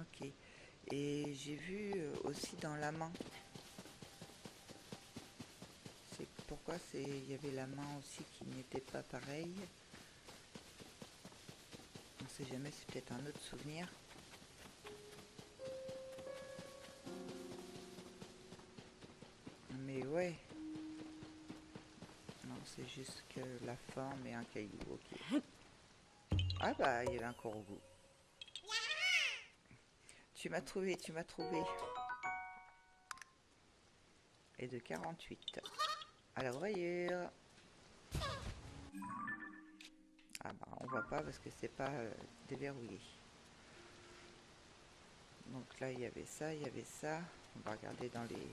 Ok. Et j'ai vu aussi dans la main. C'est pourquoi il y avait la main aussi qui n'était pas pareille. On sait jamais, c'est peut-être un autre souvenir. Mais ouais. Non, c'est juste que la forme et un caillou. Ok. Ah bah, il y avait un corbeau. Tu m'as trouvé, tu m'as trouvé. Et de 48. À la voyure. Ah bah, on voit pas parce que c'est pas déverrouillé. Donc là, il y avait ça, il y avait ça. On va regarder dans les...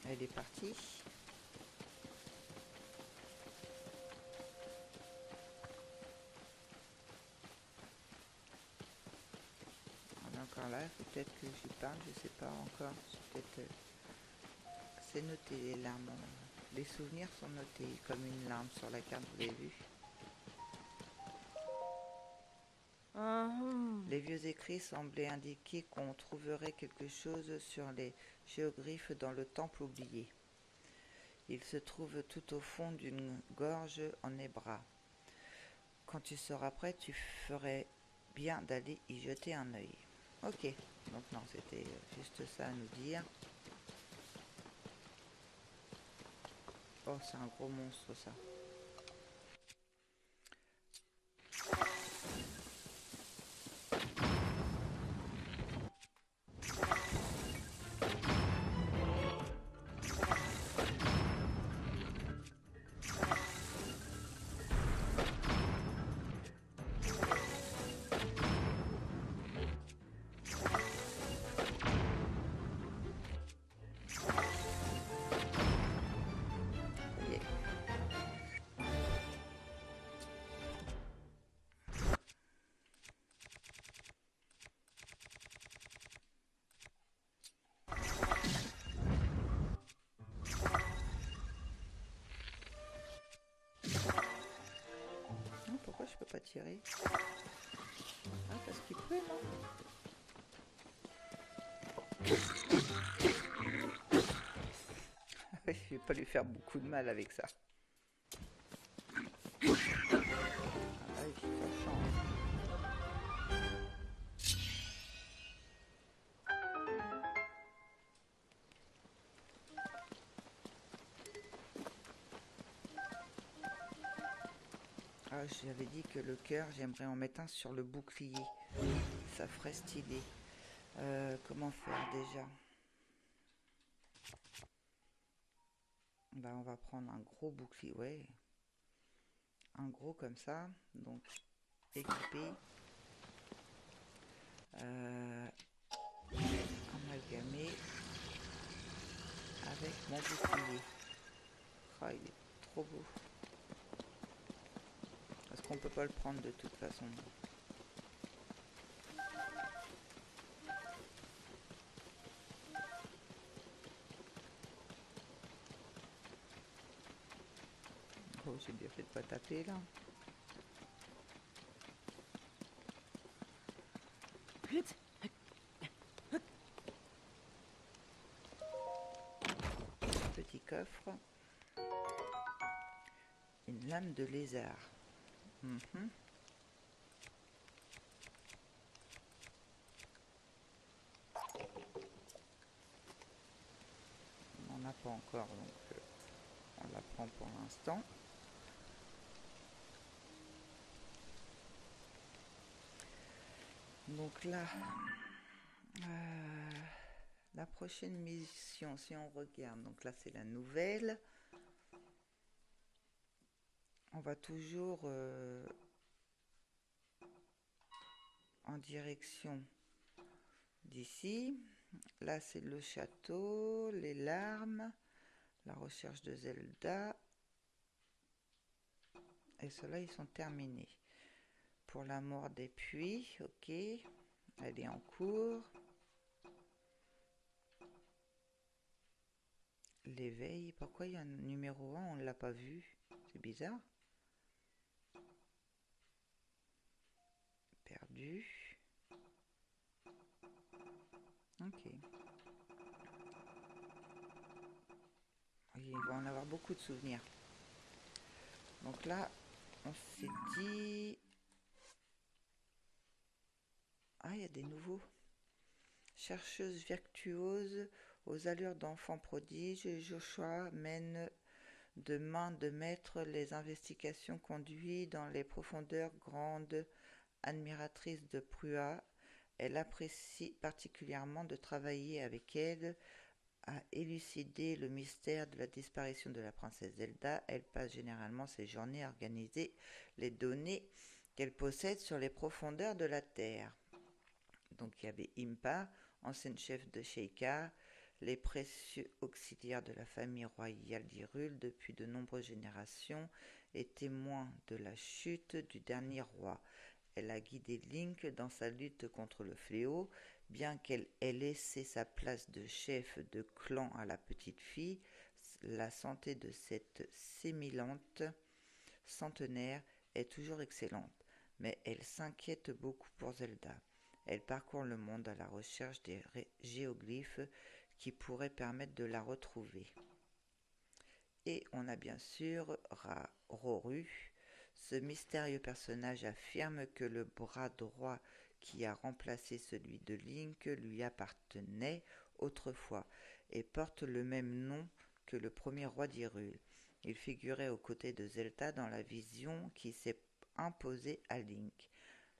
Elle est partie. On est encore là, il faut peut-être que j'y parle, je sais pas encore. Peut-être... C'est noté les larmes. Les souvenirs sont notés comme une larme sur la carte, vous l'avez vu. Les vieux écrits semblaient indiquer qu'on trouverait quelque chose sur les géoglyphes dans le temple oublié. Il se trouve tout au fond d'une gorge en Hébra. Quand tu seras prêt, tu ferais bien d'aller y jeter un œil. Ok, donc non, c'était juste ça à nous dire. Oh, c'est un gros monstre ça. Yeah. Non, pourquoi je peux pas tirer? Ah, parce qu'il pleut, non? Je vais pas lui faire beaucoup de mal avec ça. Ah, il faut faire chance. Ah, j'avais dit que le cœur, j'aimerais en mettre un sur le bouclier. Ça ferait stylé. Comment faire déjà? Bah, on va prendre un gros bouclier. Ouais, un gros comme ça. Donc, équipé. Amalgamé avec mon bouclier. Ah, il est trop beau. Parce qu'on peut pas le prendre de toute façon. Oh, j'ai bien fait de pas taper là. Petit coffre. Une lame de lézard. Mhm. On n'en a pas encore, donc on la prend pour l'instant. Donc là, la prochaine mission, si on regarde, donc là c'est la nouvelle. On va toujours en direction d'ici. Là c'est le château, les larmes, la recherche de Zelda. Et ceux-là ils sont terminés. Pour la mort des puits, ok. Elle est en cours. L'éveil, pourquoi il y a un numéro 1, on ne l'a pas vu? C'est bizarre. vu. Ok. Il va en avoir beaucoup de souvenirs. Donc là, on s'est dit... Ah, il y a des nouveaux. Chercheuse virtuose aux allures d'enfant prodige, Joshua mène de main de maître les investigations conduites dans les profondeurs. Grande admiratrice de Prua, elle apprécie particulièrement de travailler avec elle à élucider le mystère de la disparition de la princesse Zelda. Elle passe généralement ses journées à organiser les données qu'elle possède sur les profondeurs de la Terre. Donc il y avait Impa, ancienne chef de Sheikah, les précieux auxiliaires de la famille royale d'Hyrule depuis de nombreuses générations et témoins de la chute du dernier roi. Elle a guidé Link dans sa lutte contre le fléau, bien qu'elle ait laissé sa place de chef de clan à la petite fille. La santé de cette sémilante centenaire est toujours excellente, mais elle s'inquiète beaucoup pour Zelda. Elle parcourt le monde à la recherche des géoglyphes qui pourraient permettre de la retrouver. Et on a bien sûr Roru. Ce mystérieux personnage affirme que le bras droit qui a remplacé celui de Link lui appartenait autrefois et porte le même nom que le premier roi d'Hyrule. Il figurait aux côtés de Zelda dans la vision qui s'est imposée à Link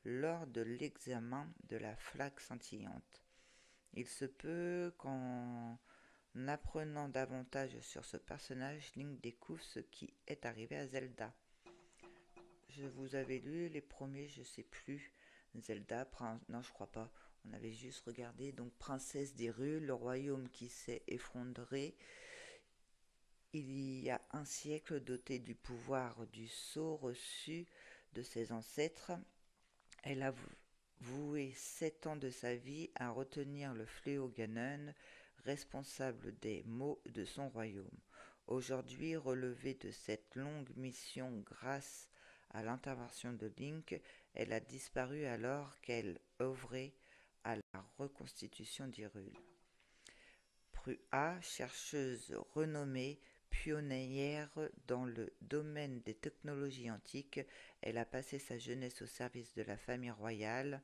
lors de l'examen de la flaque scintillante. Il se peut qu'en apprenant davantage sur ce personnage, Link découvre ce qui est arrivé à Zelda. Je vous avais lu les premiers, je sais plus. Zelda, non je crois pas. On avait juste regardé donc Princesse d'Hyrule, le royaume qui s'est effondré il y a un siècle, doté du pouvoir du sceau reçu de ses ancêtres. Elle a voué 7 ans de sa vie à retenir le fléau Ganon, responsable des maux de son royaume. Aujourd'hui, relevée de cette longue mission grâce à l'intervention de Link, elle a disparu alors qu'elle œuvrait à la reconstitution d'Hyrule. Prua, chercheuse renommée, pionnière dans le domaine des technologies antiques, elle a passé sa jeunesse au service de la famille royale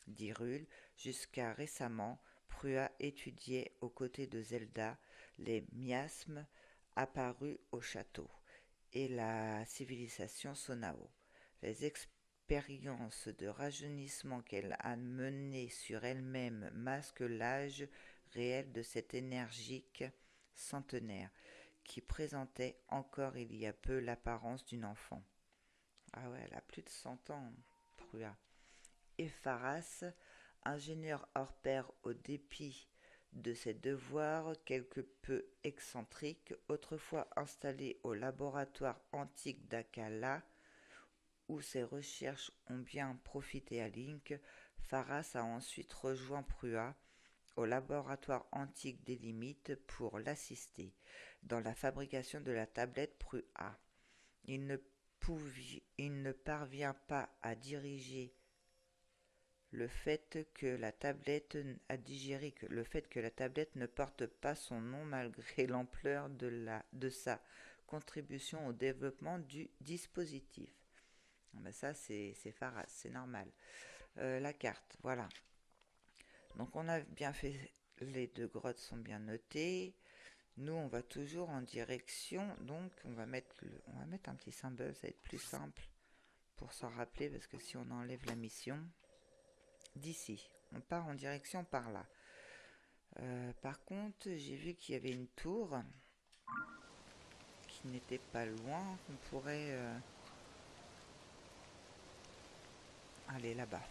d'Hyrule. Jusqu'à récemment, Prua étudiait aux côtés de Zelda les miasmes apparus au château et la civilisation Sonao. Les expériences de rajeunissement qu'elle a menées sur elle-même masquent l'âge réel de cette énergique centenaire qui présentait encore il y a peu l'apparence d'une enfant. Ah ouais, elle a plus de 100 ans, Prua. Et Pharas, ingénieur hors pair au dépit de ses devoirs quelque peu excentriques, autrefois installé au laboratoire antique d'Akala, où ses recherches ont bien profité à Link, Pharas a ensuite rejoint Prua au laboratoire antique des limites pour l'assister dans la fabrication de la tablette Prua. Il ne parvient pas à diriger le fait que la tablette a digéré que le fait que la tablette ne porte pas son nom malgré l'ampleur de sa contribution au développement du dispositif. Ben ça c'est Pharas, c'est normal. La carte, voilà. Donc on a bien fait, les 2 grottes sont bien notées. Nous on va toujours en direction, donc on va mettre un petit symbole, ça va être plus simple pour s'en rappeler parce que si on enlève la mission d'ici, on part en direction par là. Par contre, j'ai vu qu'il y avait une tour qui n'était pas loin, qu'on pourrait aller là-bas.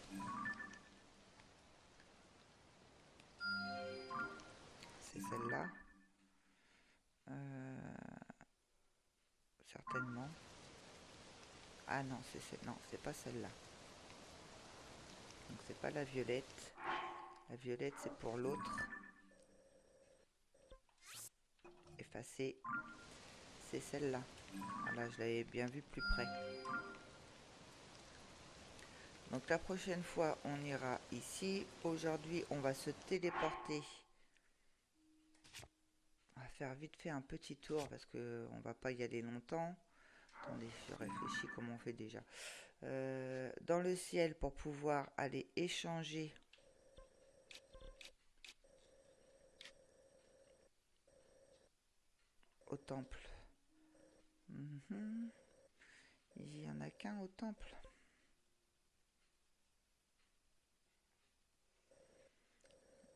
C'est celle-là. Certainement. Ah non, c'est pas celle-là. Donc c'est pas la violette. La violette c'est pour l'autre. Effacer. C'est celle-là. Voilà, je l'avais bien vu plus près. Donc la prochaine fois, on ira ici. Aujourd'hui, on va se téléporter. On va faire vite fait un petit tour parce que on va pas y aller longtemps. Attendez, je réfléchis comment on fait déjà. Dans le ciel pour pouvoir aller échanger au temple. Il n'y en a qu'un au temple.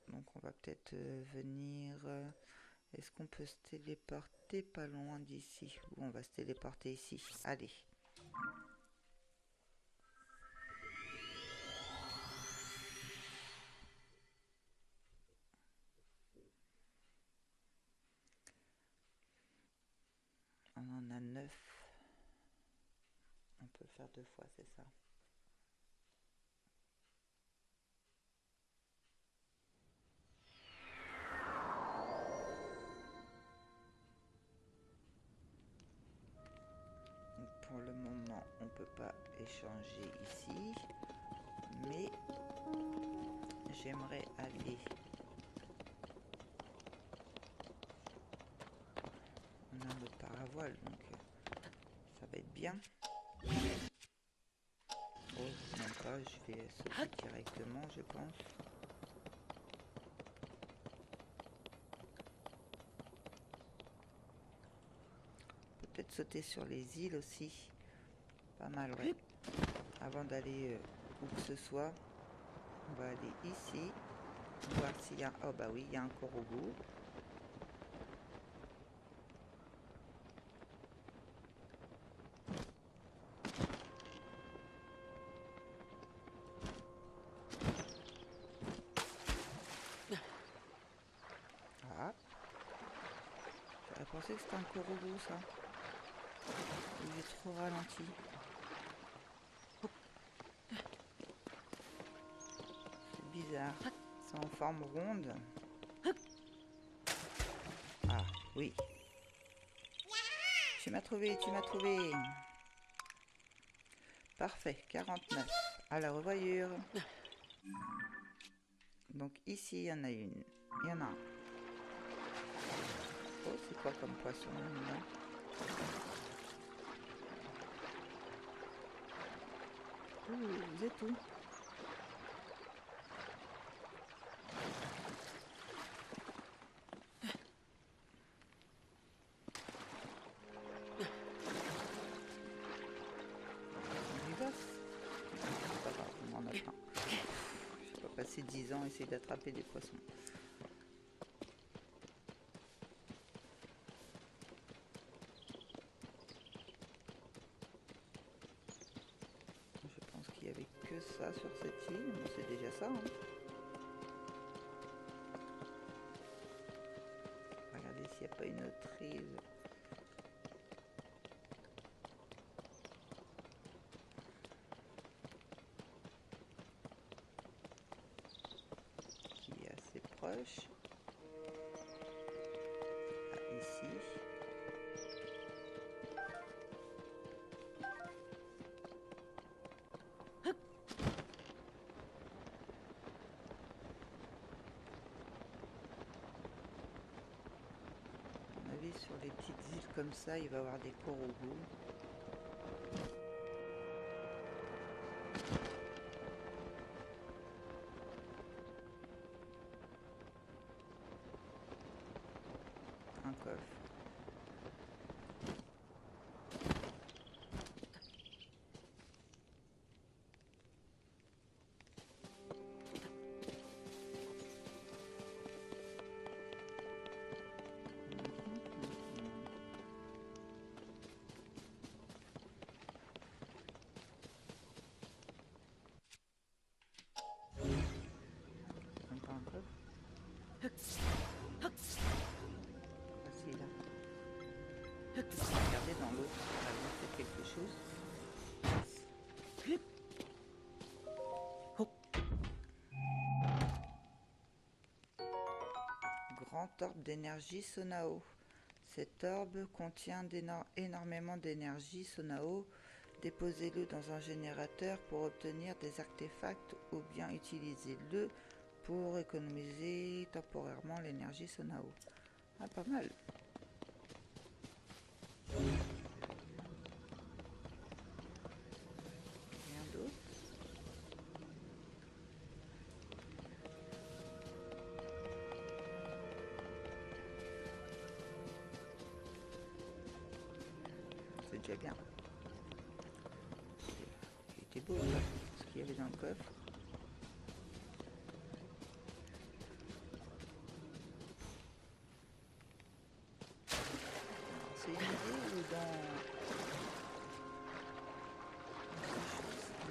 Donc on va peut-être venir... Est-ce qu'on peut se téléporter pas loin d'ici? Ou on va se téléporter ici. Allez. On en a 9. On peut le faire 2 fois, c'est ça. Pour le moment, on peut pas échanger ici. Mais j'aimerais aller... On a le paravoile, donc ça va être bien. Oh, même pas, je vais sauter directement, je pense. Peut-être sauter sur les îles aussi. Pas mal, ouais. Avant d'aller où que ce soit, on va aller ici. Voir s'il y a... Oh bah oui, il y a un Korogu. Ah. J'aurais pensé que c'était un Korogu, ça. Il est trop ralenti. C'est bizarre. C'est en forme ronde. Ah, oui. Tu m'as trouvé, tu m'as trouvé. Parfait, 49. À la revoyure. Donc ici, il y en a une. Il y en a un. Oh, c'est quoi comme poisson là? Vous êtes où? C'est pas grave, on en a plein. Je vais pas passer 10 ans à essayer d'attraper des poissons. Je pense qu'il n'y avait que ça sur cette île, mais c'est déjà ça. Hein. Regardez s'il n'y a pas une autre île. Qui est assez proche. Ah, ici. Sur les petites îles comme ça, il va y avoir des Korogus. Un coffre. Voici là. Regardez dans l'eau, ça va faire quelque chose. Grand orbe d'énergie Sonao. Cet orbe contient énormément d'énergie Sonao. Déposez-le dans un générateur pour obtenir des artefacts ou bien utilisez-le pour économiser temporairement l'énergie Sonao. Ah, pas mal. Rien d'autre. C'est déjà bien. Il était beau ça, ce qu'il y avait dans le coffre. C'est une idée ou dans...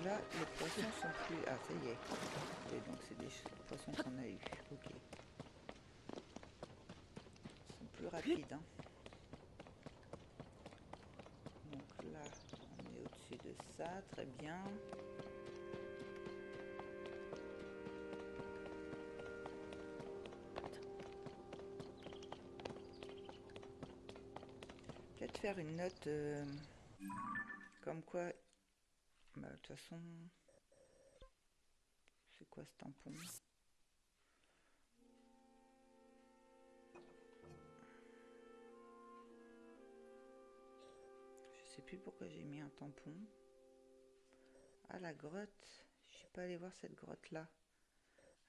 Là, les poissons sont plus... Ah, ça y est. Et donc, c'est des poissons qu'on a eu. Ok. Ils sont plus rapides. Hein. Donc là, on est au-dessus de ça. Très bien. Peut-être faire une note comme quoi... Bah, de toute façon... C'est quoi ce tampon ? Je sais plus pourquoi j'ai mis un tampon. Ah, la grotte. Je suis pas allée voir cette grotte là.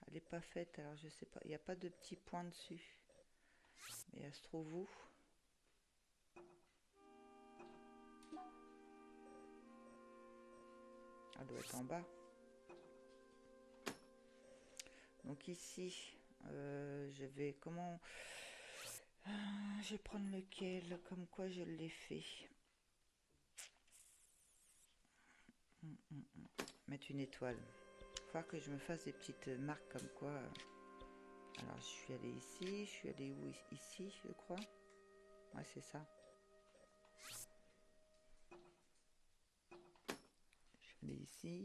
Elle est pas faite, alors je sais pas. Il n'y a pas de petits points dessus. Mais elle se trouve où ? Elle doit être en bas. Donc ici, je vais... Comment... je vais prendre lequel ? Comme quoi je l'ai fait. Mettre une étoile. Il va falloir que je me fasse des petites marques comme quoi... Alors je suis allée ici, je suis allée où ? Ici, je crois. Ouais, c'est ça. Je suis allée ici.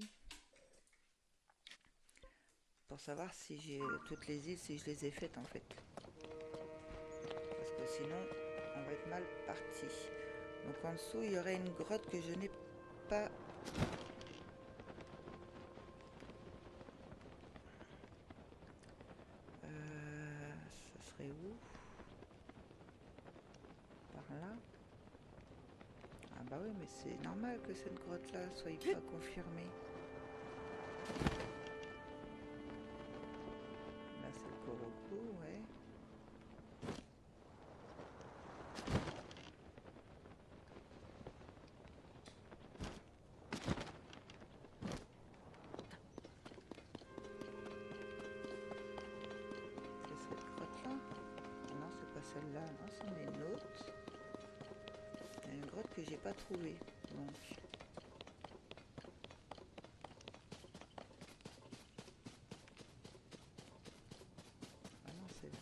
Pour savoir si j'ai toutes les îles, si je les ai faites en fait. Parce que sinon, on va être mal parti. Donc en dessous, il y aurait une grotte que je n'ai pas... ça serait où ? Par là ? Ah bah oui, mais c'est normal que cette grotte-là soit pas confirmée. Là, c'est le Koroku, ouais. C'est cette grotte-là ? Non, c'est pas celle-là. Non, c'en est une autre. Il y a une grotte que j'ai pas trouvée. Donc... Ah non, c'est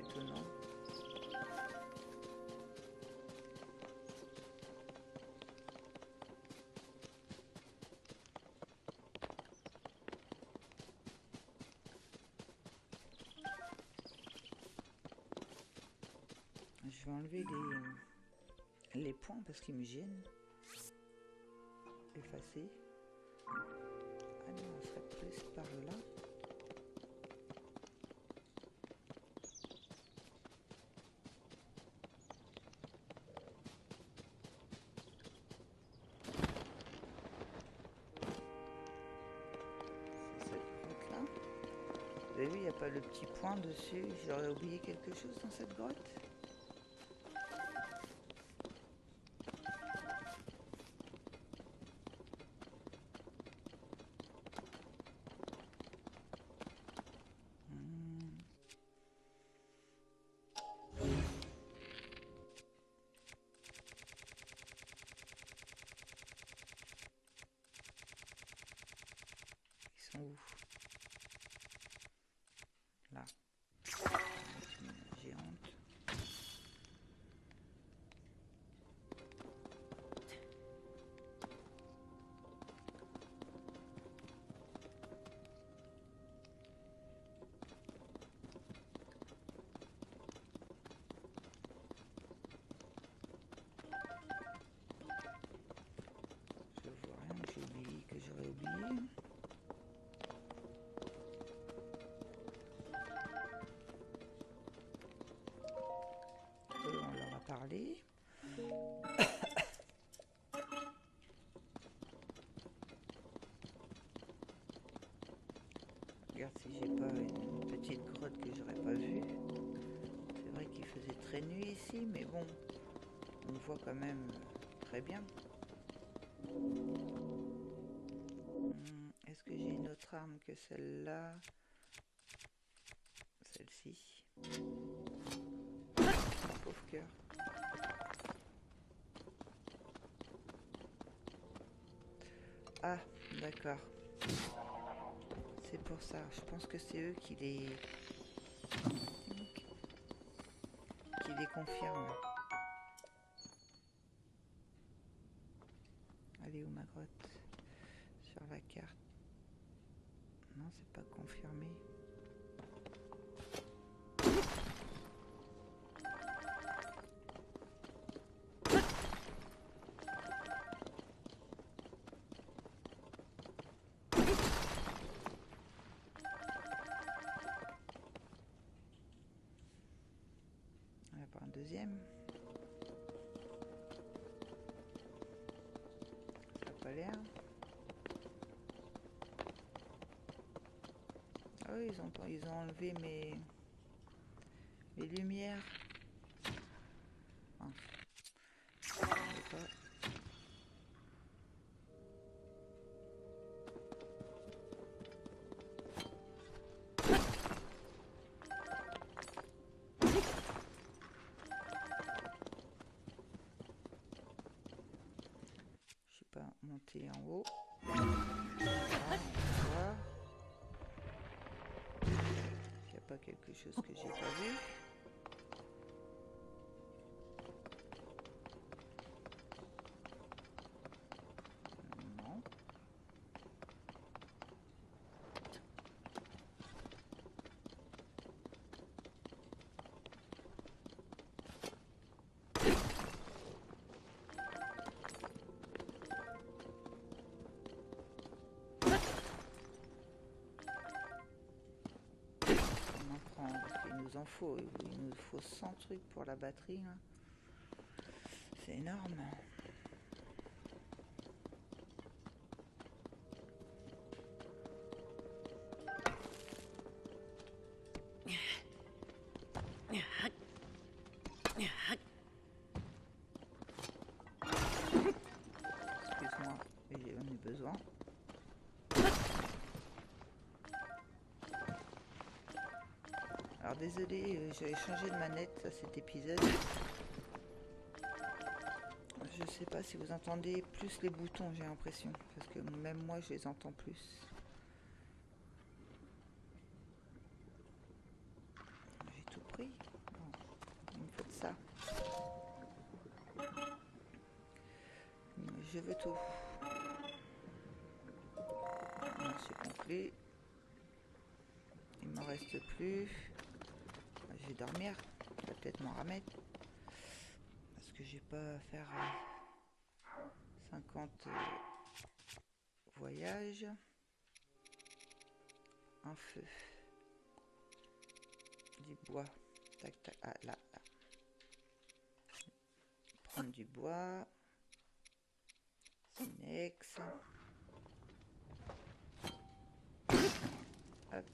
étonnant. Je vais enlever les points parce qu'ils me gênent. Effacer. Ah non, on serait plus par là. C'est cette grotte-là. Vous avez vu, il n'y a pas le petit point dessus. J'aurais oublié quelque chose dans cette grotte. Ils sont où? Là. Une géante. aller. Regarde si j'ai pas une petite grotte que j'aurais pas vue. C'est vrai qu'il faisait très nuit ici, mais bon, on voit quand même très bien. Est-ce que j'ai une autre arme que celle-là? Celle-ci. Pauvre cœur. Ah, d'accord. C'est pour ça. Je pense que c'est eux qui les confirment. Elle est où ma grotte? Sur la carte. Non, c'est pas confirmé. On va pas un deuxième. Ça n'a pas l'air. Ah oui, ils ont enlevé mes lumières. Ah. Je sais pas. Je suis pas monté en haut. Voilà, on va voir. Il n'y a pas quelque chose que j'ai pas vu. Non. On en prend, parce qu'il nous en faut. Il nous faut 100 trucs pour la batterie. Hein. C'est énorme. Excuse-moi, mais j'en ai besoin. Alors désolé, j'avais changé de manette à cet épisode. Je sais pas si vous entendez plus les boutons, j'ai l'impression. Parce que même moi, je les entends plus. J'ai tout pris. Bon, il me faut de ça. Je veux tout. Marché complet. Il m'en reste plus. Je vais dormir. Je vais peut-être m'en remettre. Parce que j'ai pas à faire 50 voyages. Un feu. Du bois. Tac, tac. Ah, là, là. Prendre du bois. Sinex. Hop.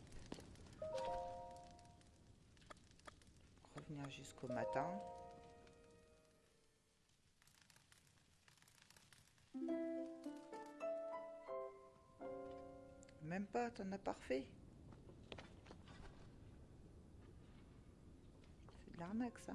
Revenir jusqu'au matin. Même pas, t'en as parfait. C'est de l'arnaque ça.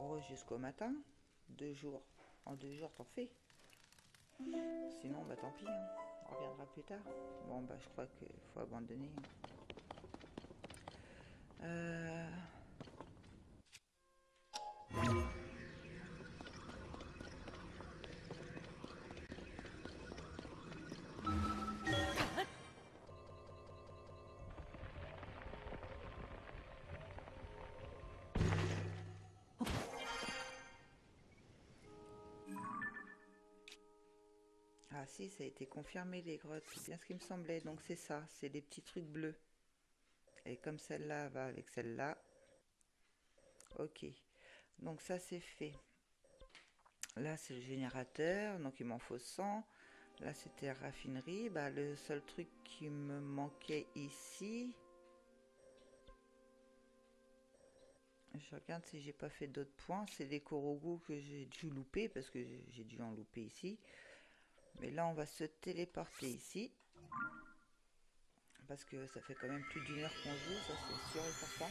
Oh, jusqu'au matin. 2 jours. En 2 jours, t'en fais. Sinon, bah tant pis. Hein. On reviendra plus tard. Bon, bah je crois qu'il faut abandonner. Ah si, ça a été confirmé les grottes, c'est bien ce qui me semblait. Donc c'est ça, c'est des petits trucs bleus. Et comme celle-là va avec celle-là, ok. Donc ça c'est fait. Là c'est le générateur, donc il m'en faut 100. Là c'était raffinerie. Bah, le seul truc qui me manquait ici, je regarde si j'ai pas fait d'autres points. C'est des Korogu que j'ai dû louper parce que j'ai dû en louper ici. Mais là on va se téléporter ici. Parce que ça fait quand même plus d'1 heure qu'on joue, ça c'est sûr et certain.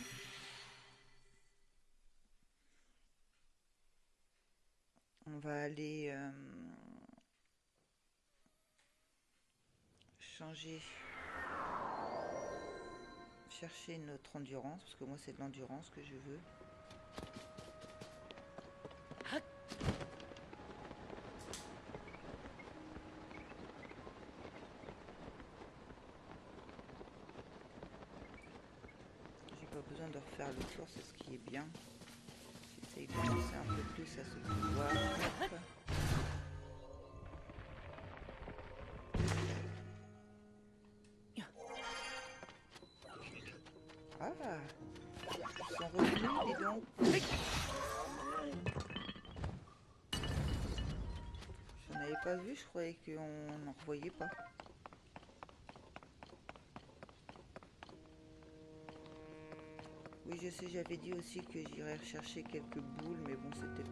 On va aller changer, chercher notre endurance, parce que moi c'est de l'endurance que je veux. J'ai pas besoin de refaire le tour, c'est ce qui est bien. J'essaye de penser un peu plus à ce pouvoir. Hop. Ah, ils sont revenus, dis donc. J'en avais pas vu, je croyais qu'on n'en revoyait pas. Oui, je sais, j'avais dit aussi que j'irais rechercher quelques boules, mais bon, c'était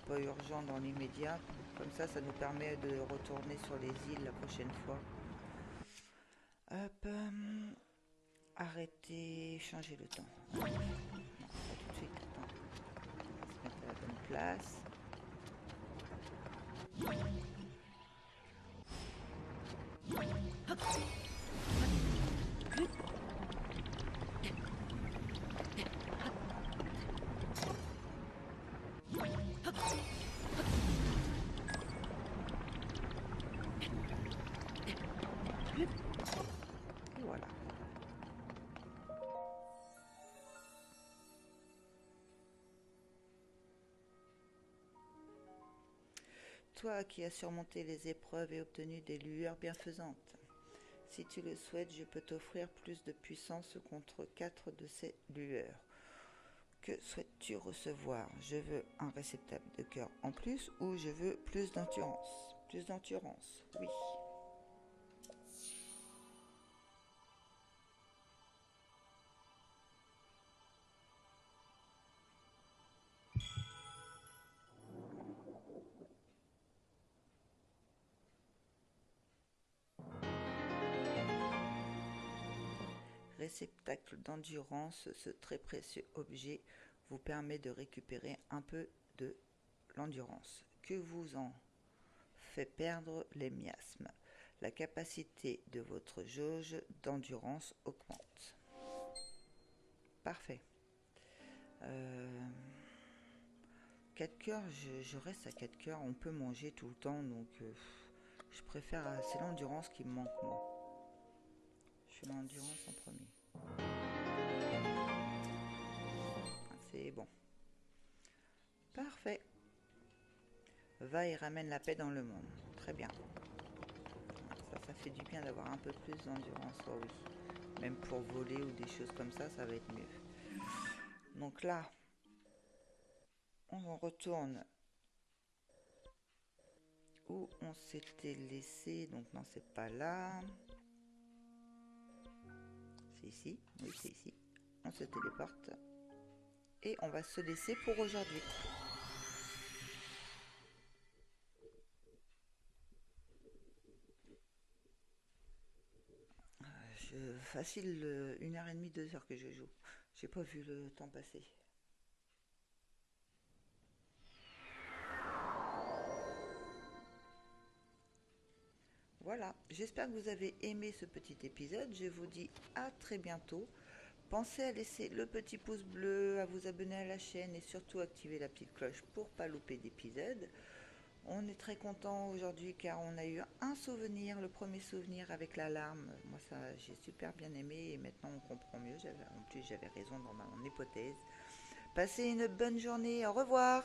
pas urgent dans l'immédiat. Comme ça nous permet de retourner sur les îles la prochaine fois. Hop, arrêtez, changer le temps. Non, pas tout de suite, attends. On va se mettre à la bonne place. Et voilà. Toi qui as surmonté les épreuves et obtenu des lueurs bienfaisantes, si tu le souhaites, je peux t'offrir plus de puissance contre 4 de ces lueurs. Que souhaites-tu recevoir? Je veux un réceptacle de cœur en plus ou je veux plus d'endurance? Plus d'endurance, oui. Réceptacle d'endurance, ce très précieux objet vous permet de récupérer un peu de l'endurance que vous en fait perdre les miasmes. La capacité de votre jauge d'endurance augmente. Parfait. 4 cœurs, je reste à 4 cœurs. On peut manger tout le temps, donc je préfère. C'est l'endurance qui me manque, moi. Je fais l'endurance en premier. C'est bon. Parfait. Va et ramène la paix dans le monde. Très bien. Ça fait du bien d'avoir un peu plus d'endurance, oh oui. Même pour voler ou des choses comme ça va être mieux. Donc là, on retourne où on s'était laissé. Donc non, c'est pas là. C'est ici. Oui, c'est ici. On se téléporte. Et on va se laisser pour aujourd'hui. Facile 1h30, 2 heures que je joue. J'ai pas vu le temps passer. Voilà, j'espère que vous avez aimé ce petit épisode. Je vous dis à très bientôt. Pensez à laisser le petit pouce bleu, à vous abonner à la chaîne et surtout activer la petite cloche pour pas louper d'épisodes. On est très content aujourd'hui car on a eu un souvenir, le premier souvenir avec l'alarme. Moi ça j'ai super bien aimé et maintenant on comprend mieux. En plus j'avais raison dans mon hypothèse. Passez une bonne journée, au revoir.